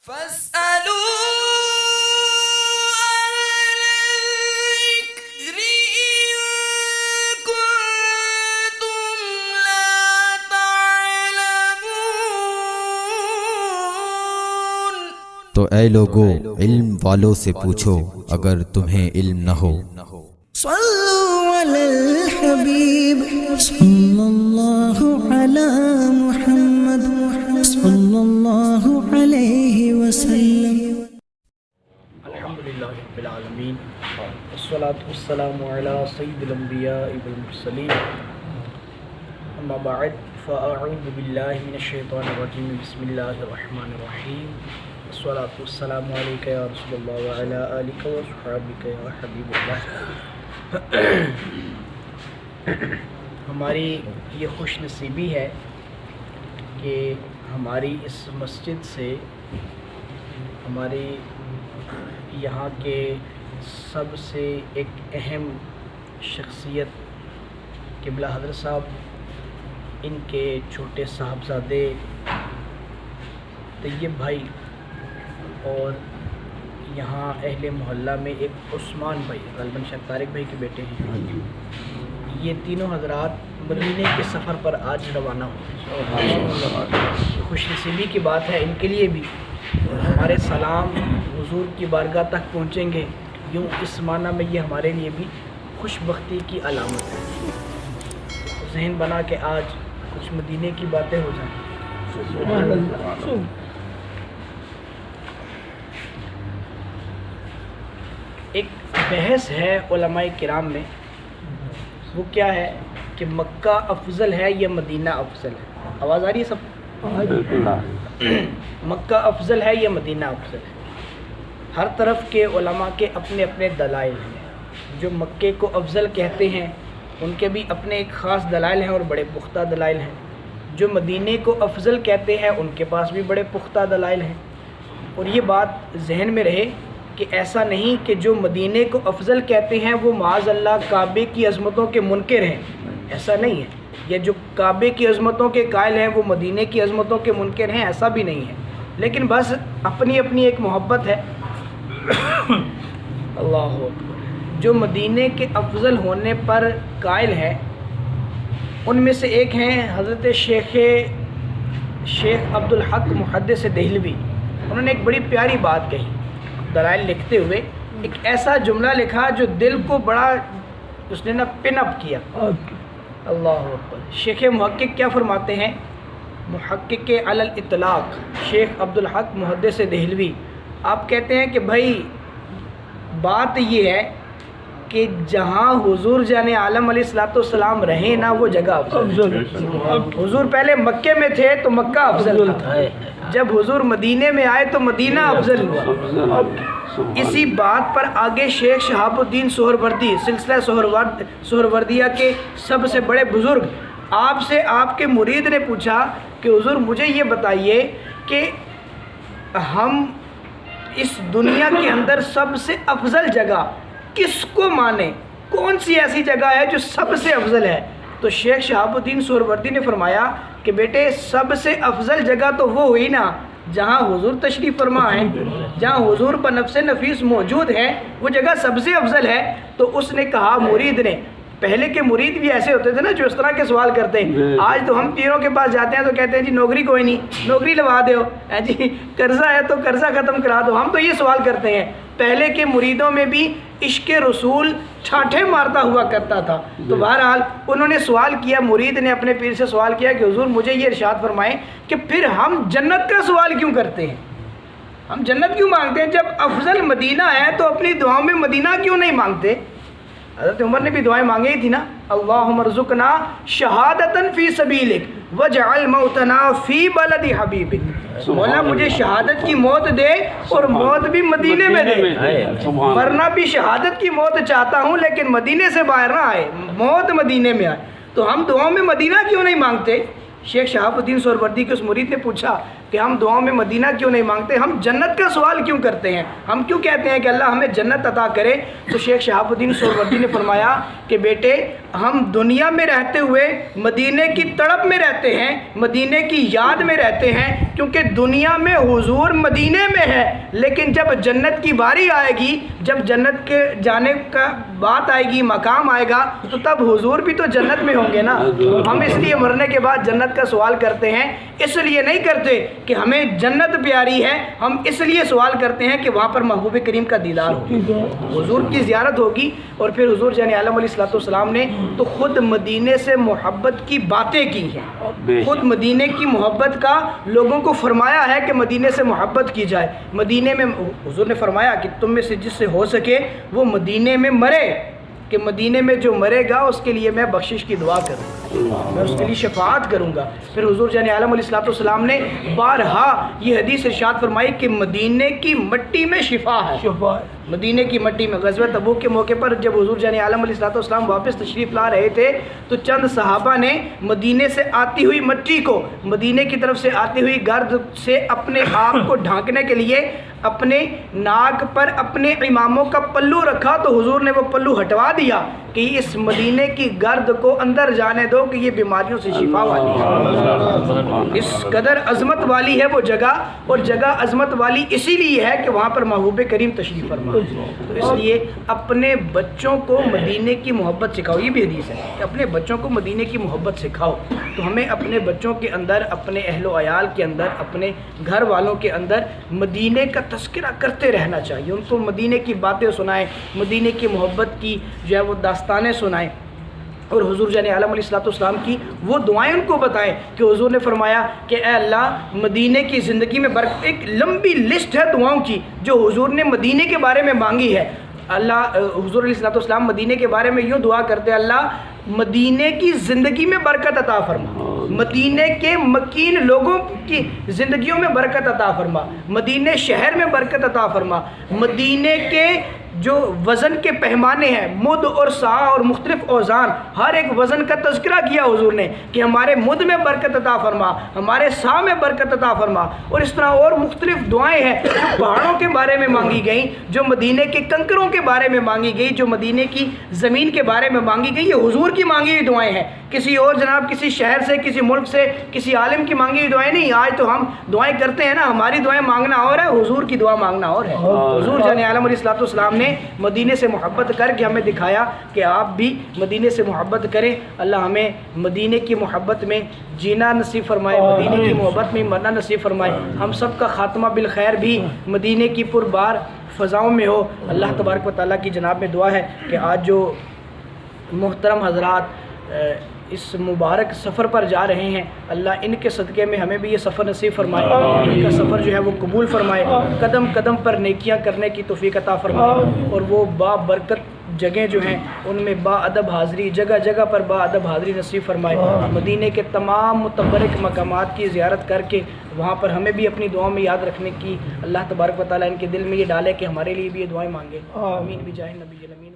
فاسألوا الذكر إن كنتم لا تعلمون۔ تو اے لوگو علم والوں سے پوچھو اگر تمہیں علم نہ ہو۔ صلوا علی الحبیب صلی اللہ علی محمد صلی اللہ علیہ وسلم۔ الحمدللہ رب العالمین والصلاة والسلام علی سید الانبیاء والمرسلین، اما بعد فاعوذ باللہ من الشیطان الرجیم، بسم اللہ الرحمن الرحیم، والصلاة والسلام علیکہ یا رسول اللہ وعلی آلکہ وصحابکہ یا حبیب اللہ۔ ہماری یہ خوش نصیبی ہے کہ ہماری اس مسجد سے ہماری یہاں کے سب سے ایک اہم شخصیت قبلہ حضرت صاحب، ان کے چھوٹے صاحبزادے طیب بھائی اور یہاں اہل محلہ میں ایک عثمان بھائی، غالباً شاید طارق بھائی کے بیٹے ہیں، یہ تینوں حضرات مدینے کے سفر پر آج روانہ ہوئے۔ خوش نصیبی کی بات ہے ان کے لیے بھی، ہمارے سلام حضور کی بارگاہ تک پہنچیں گے، یوں اس معنی میں یہ ہمارے لیے بھی خوش بختی کی علامت ہے۔ ذہن بنا کہ آج کچھ مدینے کی باتیں ہو جائیں۔ ایک بحث ہے علماء کرام میں، وہ کیا ہے کہ مکہ افضل ہے یا مدینہ افضل ہے؟ آواز آ رہی ہے سب؟ مکہ افضل ہے یا مدینہ افضل ہے؟ ہر طرف کے علماء کے اپنے اپنے دلائل ہیں۔ جو مکے کو افضل کہتے ہیں ان کے بھی اپنے ایک خاص دلائل ہیں اور بڑے پختہ دلائل ہیں۔ جو مدینے کو افضل کہتے ہیں ان کے پاس بھی بڑے پختہ دلائل ہیں۔ اور یہ بات ذہن میں رہے کہ ایسا نہیں کہ جو مدینے کو افضل کہتے ہیں وہ معاذ اللہ کعبے کی عظمتوں کے منکر ہیں، ایسا نہیں ہے۔ یا جو کعبے کی عظمتوں کے قائل ہیں وہ مدینے کی عظمتوں کے منکر ہیں، ایسا بھی نہیں ہے۔ لیکن بس اپنی اپنی ایک محبت ہے۔ اللہ اکبر۔ جو مدینے کے افضل ہونے پر قائل ہے ان میں سے ایک ہیں حضرت شیخ عبدالحق محدث دہلوی۔ انہوں نے ایک بڑی پیاری بات کہی، دلائل لکھتے ہوئے ایک ایسا جملہ لکھا جو دل کو بڑا اس نے پن اپ کیا۔ اللہ اکبر۔ شیخ محقق کیا فرماتے ہیں؟ محقق علی الاطلاق شیخ عبدالحق محدث دہلوی، آپ کہتے ہیں کہ بھائی بات یہ ہے کہ جہاں حضور جان عالم علیہ الصلوۃ والسلام رہیں نا وہ جگہ افضل ہے۔ حضور پہلے مکے میں تھے تو مکہ افضل تھا، جب حضور مدینے میں آئے تو مدینہ افضل ہوا۔ اسی بات پر آگے شیخ شہاب الدین سہروردی، سلسلہ سہروردیہ کے سب سے بڑے بزرگ، آپ سے آپ کے مرید نے پوچھا کہ حضور مجھے یہ بتائیے کہ ہم اس دنیا کے اندر سب سے افضل جگہ کس کو مانیں، کون سی ایسی جگہ ہے جو سب سے افضل ہے؟ تو شیخ شہاب الدین سہروردی نے فرمایا کہ بیٹے سب سے افضل جگہ تو وہ ہوئی نا جہاں حضور تشریف فرما ہے، جہاں حضور بنفس نفیس موجود ہے، وہ جگہ سب سے افضل ہے۔ تو اس نے کہا مرید نے، پہلے کے مرید بھی ایسے ہوتے تھے نا جو اس طرح کے سوال کرتے ہیں۔ آج تو ہم پیروں کے پاس جاتے ہیں تو کہتے ہیں جی نوکری کوئی نہیں، نوکری لوا دو، جی قرضہ ہے تو قرضہ ختم کرا دو۔ ہم تو یہ سوال کرتے ہیں، پہلے کے مریدوں میں بھی عشق رسول ٹھاٹھے مارتا ہوا کرتا تھا۔ تو بہرحال انہوں نے سوال کیا، مرید نے اپنے پیر سے سوال کیا کہ حضور مجھے یہ ارشاد فرمائیں کہ پھر ہم جنت کا سوال کیوں کرتے ہیں، ہم جنت کیوں مانگتے ہیں؟ جب افضل مدینہ ہے تو اپنی دعاؤں میں مدینہ کیوں نہیں مانگتے؟ حضرت عمر نے بھی دعائیں مانگی ہی تھی نا، اللہم ارزقنا شہادتاً فی سبیلک وجعل موتنا فی بلد حبیبک، مولا مجھے شہادت کی موت دے اور موت بھی مدینے میں دے، ورنہ بھی شہادت کی موت چاہتا ہوں لیکن مدینے سے باہر نہ آئے، موت مدینے میں آئے۔ تو ہم دعاؤں میں مدینہ کیوں نہیں مانگتے؟ شیخ شہاب الدین سہروردی کے اس مرید نے پوچھا کہ ہم دعاؤں میں مدینہ کیوں نہیں مانگتے, ہم جنت کا سوال کیوں کرتے ہیں, ہم کیوں کہتے ہیں کہ اللہ ہمیں جنت عطا کرے. تو شیخ شہاب الدین سہروردی نے فرمایا کہ بیٹے ہم دنیا میں رہتے ہوئے مدینے کی تڑپ میں رہتے ہیں, مدینے کی یاد میں رہتے ہیں, کیونکہ دنیا میں حضور مدینے میں ہے, لیکن جب جنت کی باری آئے گی, جب جنت کے جانے کا بات آئے گی, مقام آئے گا, تو تب حضور بھی تو جنت میں ہوں گے نا. ہم اس لیے مرنے کے بعد جنت کا سوال کرتے ہیں, اس لیے نہیں کرتے کہ ہمیں جنت پیاری ہے, ہم اس لیے سوال کرتے ہیں کہ وہاں پر محبوب کریم کا دیدار ہو, حضور کی زیارت ہوگی. اور پھر حضور جان عالم علیہ الصلوۃ والسلام نے تو خود مدینے سے محبت کی باتیں کی ہیں, خود مدینے کی محبت کا لوگوں کو فرمایا ہے کہ مدینے سے محبت کی جائے. مدینے میں حضور نے فرمایا کہ تم میں سے جس سے ہو سکے وہ مدینے میں مرے, کہ مدینے میں جو مرے گا اس کے لیے میں بخشش کی دعا کروں گا, میں اس کے لیے شفاعت کروں گا. پھر حضور جان عالم علیہ الصلوۃ والسلام نے بارہا یہ حدیث ارشاد فرمائی کہ مدینے کی مٹی میں شفا ہے, مدینے کی مٹی میں. غزوہ تبوک کے موقع پر جب حضور جان عالم علیہ الصلوۃ والسلام واپس تشریف لا رہے تھے تو چند صحابہ نے مدینے سے آتی ہوئی مٹی کو, مدینے کی طرف سے آتی ہوئی گرد سے اپنے آپ کو ڈھانکنے کے لیے اپنے ناک پر اپنے اماموں کا پلو رکھا, تو حضور نے وہ پلو ہٹوا دیا کہ اس مدینے کی گرد کو اندر جانے دو کہ یہ بیماریوں سے شفا والی ہے. اس قدر عظمت والی ہے وہ جگہ, اور جگہ عظمت والی اسی لیے ہے کہ وہاں پر محبوب کریم تشریف فرما. تو اس لیے اپنے بچوں کو مدینے کی محبت سکھاؤ, یہ بھی حدیث ہے کہ اپنے بچوں کو مدینے کی محبت سکھاؤ. تو ہمیں اپنے بچوں کے اندر, اپنے اہل و عیال کے اندر, اپنے گھر والوں کے اندر مدینے کا تذکرہ کرتے رہنا چاہیے. ان کو مدینے کی باتیں سنائیں, مدینے کی محبت کی جو ہے وہ داستانیں سنائیں, اور حضور جان عالم علیہ الصلوۃ والسلام کی وہ دعائیں ان کو بتائیں کہ حضور نے فرمایا کہ اے اللہ مدینے کی زندگی میں برکت. ایک لمبی لسٹ ہے دعاؤں کی جو حضور نے مدینے کے بارے میں مانگی ہے. اللہ حضور علیہ الصلوۃ والسلام مدینے کے بارے میں یوں دعا کرتے ہیں, اللہ مدینے کی زندگی میں برکت عطا فرما, مدینے کے مکین لوگوں کی زندگیوں میں برکت عطا فرما, مدینے شہر میں برکت عطا فرما, مدینے کے جو وزن کے پیمانے ہیں, مد اور سا اور مختلف اوزان, ہر ایک وزن کا تذکرہ کیا حضور نے کہ ہمارے مد میں برکت عطا فرما, ہمارے سا میں برکت عطا فرما. اور اس طرح اور مختلف دعائیں ہیں جو پہاڑوں کے بارے میں مانگی گئیں, جو مدینے کے کنکروں کے بارے میں مانگی گئی, جو مدینے کی زمین کے بارے میں مانگی گئی. یہ حضور کی مانگی ہوئی دعائیں ہیں, کسی اور جناب کسی شہر سے, کسی ملک سے, کسی عالم کی مانگی ہوئی دعائیں نہیں. آج تو ہم دعائیں کرتے ہیں نا, ہماری دعائیں مانگنا اور ہے, حضور کی دعا مانگنا اور ہے. حضور جان عالم علیہ الصلوۃ والسلام نے مدینے سے محبت کر کے ہمیں دکھایا کہ آپ بھی مدینے سے محبت کریں. اللہ ہمیں مدینے کی محبت میں جینا نصیب فرمائے, مدینے کی محبت میں مرنا نصیب فرمائے. ہم سب کا خاتمہ بالخیر بھی مدینے کی پربار فضاؤں میں ہو. اللہ تبارک و تعالیٰ کی جناب میں دعا ہے کہ آج جو محترم حضرات اس مبارک سفر پر جا رہے ہیں, اللہ ان کے صدقے میں ہمیں بھی یہ سفر نصیب فرمائے, ان کا سفر جو ہے وہ قبول فرمائے, قدم قدم پر نیکیاں کرنے کی توفیق عطا فرمائے, اور وہ با برکت جگہیں جو ہیں ان میں با ادب حاضری, جگہ جگہ پر با ادب حاضری نصیب فرمائے. مدینے کے تمام متبرک مقامات کی زیارت کر کے وہاں پر ہمیں بھی اپنی دعاؤں میں یاد رکھنے کی اللہ تبارک و تعالیٰ ان کے دل میں یہ ڈالے کہ ہمارے لیے بھی یہ دعائیں مانگے. آمین بجاہ نبی الامین.